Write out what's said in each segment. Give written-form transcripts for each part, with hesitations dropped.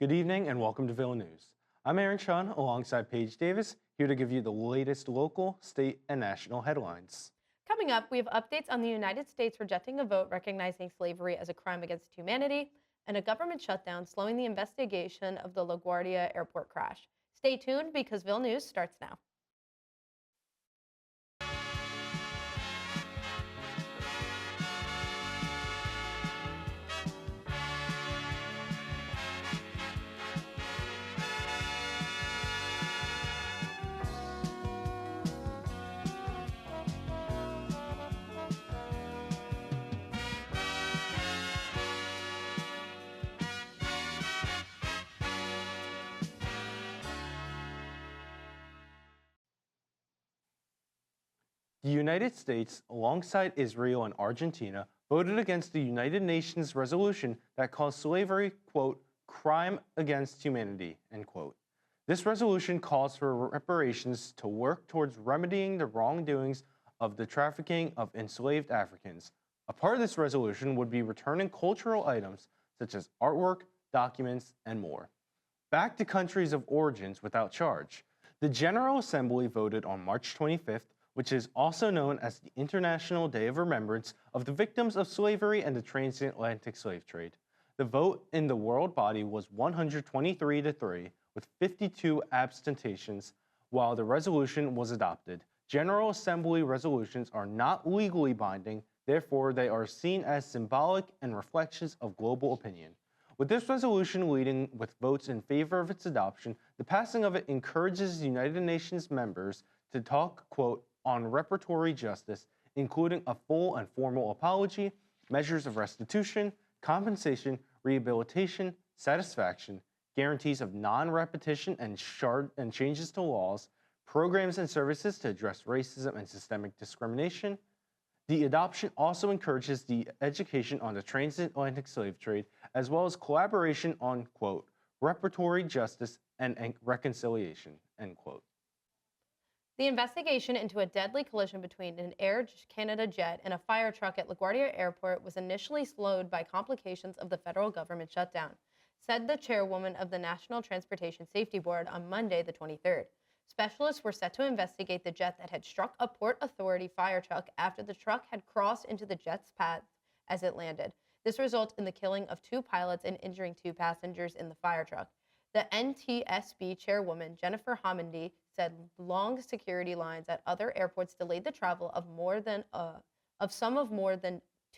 Good evening and welcome to Ville News. I'm Aaron Chun alongside Payje Davis, here to give you the latest local, state, and national headlines. Coming up, we have updates on the United States rejecting a vote recognizing slavery as a crime against humanity, and a government shutdown slowing the investigation of the LaGuardia airport crash. Stay tuned because Ville News starts now. The United States, alongside Israel and Argentina, voted against the United Nations resolution that calls slavery, quote, crime against humanity, end quote. This resolution calls for reparations to work towards remedying the wrongdoings of the trafficking of enslaved Africans. A part of this resolution would be returning cultural items such as artwork, documents, and more back to countries of origins without charge. The General Assembly voted on March 25th, which is also known as the International Day of Remembrance of the Victims of Slavery and the Transatlantic Slave Trade. The vote in the world body was 123 to 3, with 52 abstentions, while the resolution was adopted. General Assembly resolutions are not legally binding, therefore they are seen as symbolic and reflections of global opinion. With this resolution leading with votes in favor of its adoption, the passing of it encourages the United Nations members to talk, quote, on reparatory justice, including a full and formal apology, measures of restitution, compensation, rehabilitation, satisfaction, guarantees of non-repetition and changes to laws, programs and services to address racism and systemic discrimination. The adoption also encourages the education on the transatlantic slave trade, as well as collaboration on, quote, reparatory justice and reconciliation, end quote. The investigation into a deadly collision between an Air Canada jet and a fire truck at LaGuardia Airport was initially slowed by complications of the federal government shutdown, said the chairwoman of the National Transportation Safety Board on Monday, the 23rd. Specialists were set to investigate the jet that had struck a Port Authority fire truck after the truck had crossed into the jet's path as it landed. This resulted in the killing of 2 pilots and injuring 2 passengers in the fire truck. The NTSB chairwoman, Jennifer Homendy, said long security lines at other airports delayed the travel of more than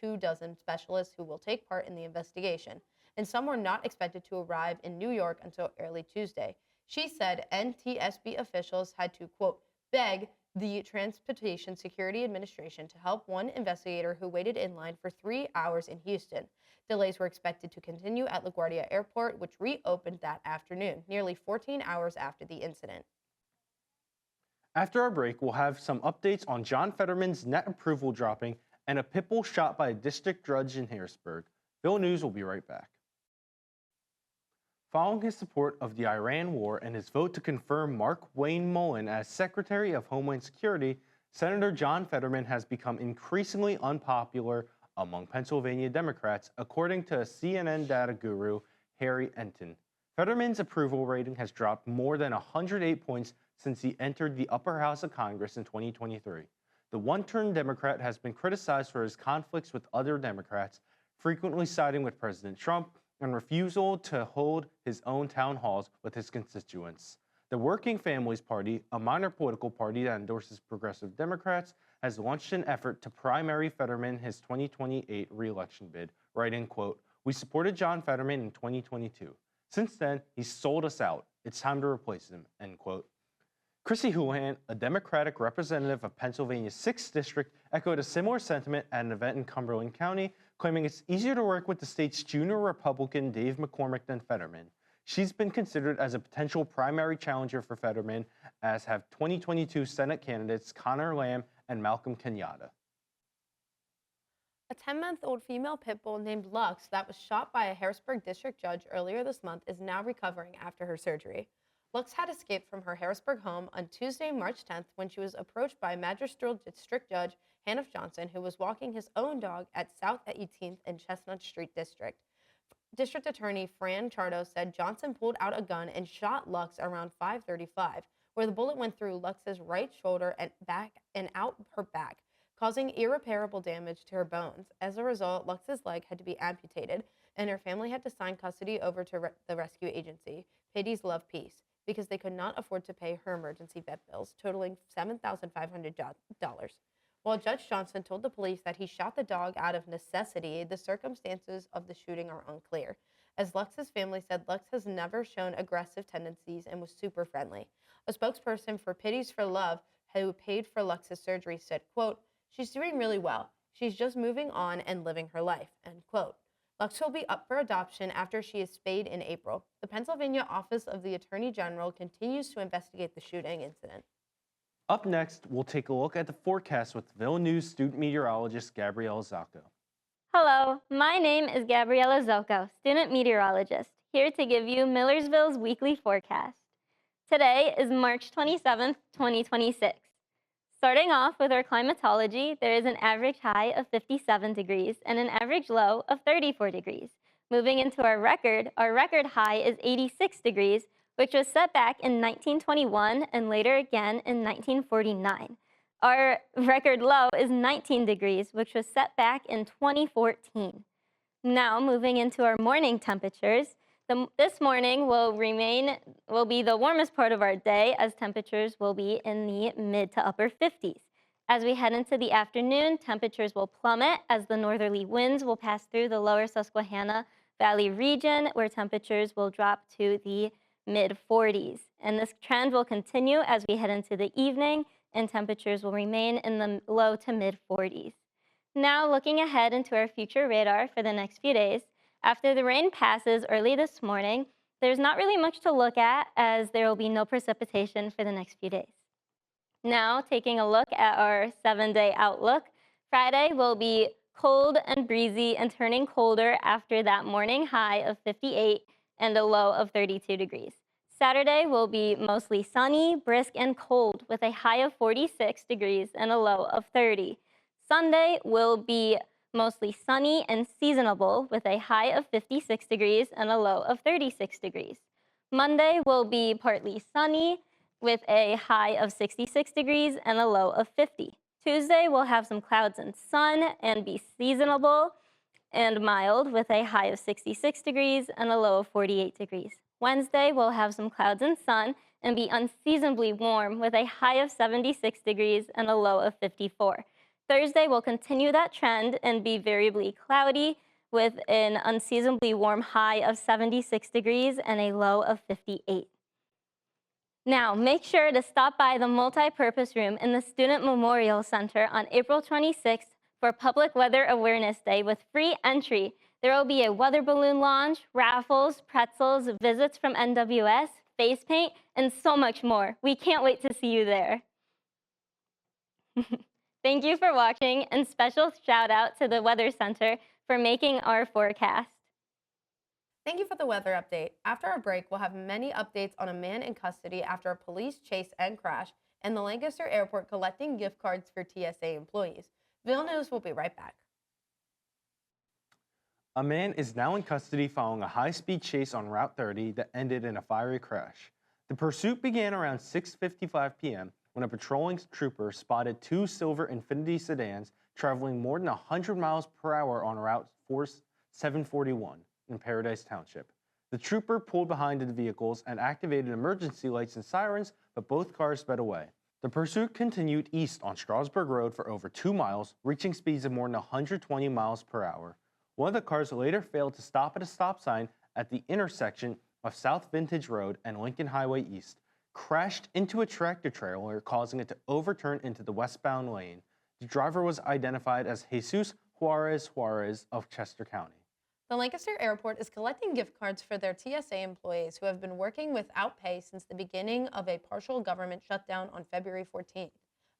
2 dozen specialists who will take part in the investigation, and some were not expected to arrive in New York until early Tuesday. She said NTSB officials had to, quote, beg the Transportation Security Administration to help one investigator who waited in line for 3 hours in Houston. Delays were expected to continue at LaGuardia Airport, which reopened that afternoon, nearly 14 hours after the incident. After our break, we'll have some updates on John Fetterman's net approval dropping and a pit bull shot by a district judge in Harrisburg. Ville News will be right back. Following his support of the Iran war and his vote to confirm Mark Wayne Mullen as Secretary of Homeland Security, Senator John Fetterman has become increasingly unpopular among Pennsylvania Democrats, according to CNN data guru Harry Enton. Fetterman's approval rating has dropped more than 108 points since he entered the upper house of Congress in 2023. The one-term Democrat has been criticized for his conflicts with other Democrats, frequently siding with President Trump, and refusal to hold his own town halls with his constituents. The Working Families Party, a minor political party that endorses progressive Democrats, has launched an effort to primary Fetterman his 2028 re-election bid, writing, quote, we supported John Fetterman in 2022. Since then, he's sold us out. It's time to replace him, end quote. Chrissy Houlihan, a Democratic representative of Pennsylvania's 6th District, echoed a similar sentiment at an event in Cumberland County, claiming it's easier to work with the state's junior Republican Dave McCormick than Fetterman. She's been considered as a potential primary challenger for Fetterman, as have 2022 Senate candidates Connor Lamb and Malcolm Kenyatta. A 10-month-old female pit bull named Lux that was shot by a Harrisburg district judge earlier this month is now recovering after her surgery. Lux had escaped from her Harrisburg home on Tuesday, March 10th, when she was approached by Magistrate District Judge Haniff Johnson, who was walking his own dog at South 18th and Chestnut Street District. District Attorney Fran Chardo said Johnson pulled out a gun and shot Lux around 5:35, where the bullet went through Lux's right shoulder and back and out her back, causing irreparable damage to her bones. As a result, Lux's leg had to be amputated, and her family had to sign custody over to the rescue agency, Payje's Love Peace, because they could not afford to pay her emergency vet bills, totaling $7,500. While Judge Johnson told the police that he shot the dog out of necessity, the circumstances of the shooting are unclear. As Lux's family said, Lux has never shown aggressive tendencies and was super friendly. A spokesperson for Pities for Love, who paid for Lux's surgery, said, quote, "She's doing really well. She's just moving on and living her life," end quote. Lux will be up for adoption after she is spayed in April. The Pennsylvania Office of the Attorney General continues to investigate the shooting incident. Up next, we'll take a look at the forecast with Villeneuve student meteorologist Gabriella Zocco. Hello, my name is Gabriella Zocco, student meteorologist, here to give you Millersville's weekly forecast. Today is March 27th, 2026. Starting off with our climatology, there is an average high of 57 degrees and an average low of 34 degrees. Moving into our record high is 86 degrees, which was set back in 1921 and later again in 1949. Our record low is 19 degrees, which was set back in 2014. Now, moving into our morning temperatures, this morning will be the warmest part of our day, as temperatures will be in the mid to upper 50s. As we head into the afternoon, temperatures will plummet as the northerly winds will pass through the lower Susquehanna Valley region, where temperatures will drop to the mid 40s. And this trend will continue as we head into the evening, and temperatures will remain in the low to mid 40s. Now, looking ahead into our future radar for the next few days, after the rain passes early this morning, there's not really much to look at, as there will be no precipitation for the next few days. Now, taking a look at our 7-day outlook, Friday will be cold and breezy and turning colder after that morning high of 58 and a low of 32 degrees. Saturday will be mostly sunny, brisk, and cold with a high of 46 degrees and a low of 30. Sunday will be mostly sunny and seasonable with a high of 56 degrees and a low of 36 degrees. Monday will be partly sunny with a high of 66 degrees and a low of 50. Tuesday will have some clouds and sun and be seasonable and mild with a high of 66 degrees and a low of 48 degrees. Wednesday will have some clouds and sun and be unseasonably warm with a high of 76 degrees and a low of 54. Thursday will continue that trend and be variably cloudy with an unseasonably warm high of 76 degrees and a low of 58. Now, make sure to stop by the multi-purpose room in the Student Memorial Center on April 26th for Public Weather Awareness Day with free entry. There will be a weather balloon launch, raffles, pretzels, visits from NWS, face paint, and so much more. We can't wait to see you there. Thank you for watching, and special shout out to the Weather Center for making our forecast. Thank you for the weather update. After our break, we'll have many updates on a man in custody after a police chase and crash, and the Lancaster Airport collecting gift cards for TSA employees. Villeneuve will be right back. A man is now in custody following a high-speed chase on Route 30 that ended in a fiery crash. The pursuit began around 6:55 p.m. when a patrolling trooper spotted two silver Infiniti sedans traveling more than 100 miles per hour on Route 741 in Paradise Township. The trooper pulled behind the vehicles and activated emergency lights and sirens, but both cars sped away. The pursuit continued east on Strasburg Road for over 2 miles, reaching speeds of more than 120 miles per hour. One of the cars later failed to stop at a stop sign at the intersection of South Vintage Road and Lincoln Highway East, crashed into a tractor trailer, causing it to overturn into the westbound lane. The driver was identified as Jesus Juarez of Chester County. The Lancaster Airport is collecting gift cards for their TSA employees who have been working without pay since the beginning of a partial government shutdown on February 14th.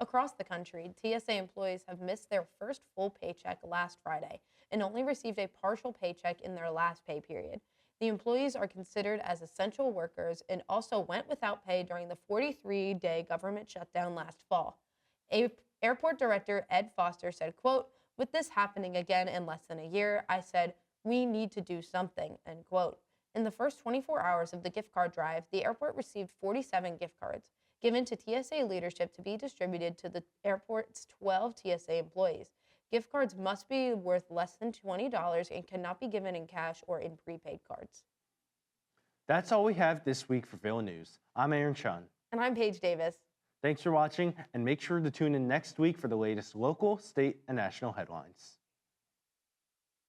Across the country, TSA employees have missed their first full paycheck last Friday and only received a partial paycheck in their last pay period. The employees are considered as essential workers and also went without pay during the 43-day government shutdown last fall. Airport Director Ed Foster said, quote, "With this happening again in less than a year, I said, We need to do something, end quote. In the first 24 hours of the gift card drive, the airport received 47 gift cards given to TSA leadership to be distributed to the airport's 12 TSA employees. Gift cards must be worth less than $20 and cannot be given in cash or in prepaid cards. That's all we have this week for Vail News. I'm Aaron Chun. And I'm Payje Davis. Thanks for watching, and make sure to tune in next week for the latest local, state, and national headlines.